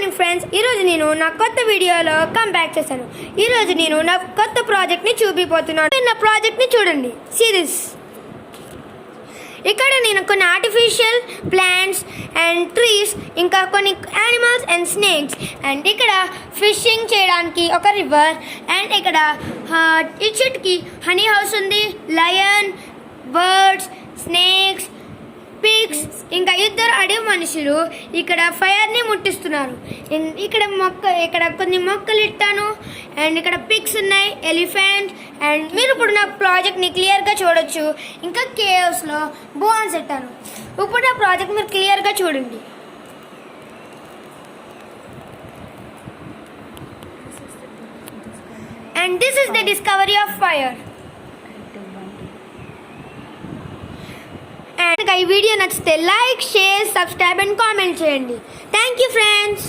Morning friends, ఈరోజు నేను నా కొత్త వీడియోలో కమ్ బ్యాక్ చేశాను. ఈరోజు నేను నా కొత్త ప్రాజెక్ట్ని చూపిపోతున్నాను. నా ప్రాజెక్ట్ని చూడండి. సీరియస్ ఇక్కడ నేను కొన్ని ఆర్టిఫిషియల్ ప్లాంట్స్ అండ్ ట్రీస్, ఇంకా కొన్ని యానిమల్స్ అండ్ స్నేక్స్, అండ్ ఇక్కడ ఫిషింగ్ చేయడానికి ఒక రివర్, అండ్ ఇక్కడ ఈ చెట్టుకి హనీ హౌస్ ఉంది, లయన్, బర్డ్స్, స్నేక్స్, పిగ్స్, ఇంకా ఇద్దరు అడవి మనుషులు ఇక్కడ ఫైర్ని ముట్టిస్తున్నారు. ఇక్కడ కొన్ని మొక్కలు ఇట్టాను, అండ్ ఇక్కడ పిగ్స్ ఉన్నాయి, ఎలిఫెంట్, అండ్ మీరు ఇప్పుడు నా ప్రాజెక్ట్ని క్లియర్గా చూడొచ్చు. ఇంకా కేవ్స్లో బోన్స్ ఇట్టాను. ఇప్పుడు నా ప్రాజెక్ట్ మీరు క్లియర్గా చూడండి. And this is the discovery of fire. ఈ వీడియో నచ్చితే like, share, subscribe and comment చేయండి. Thank you friends.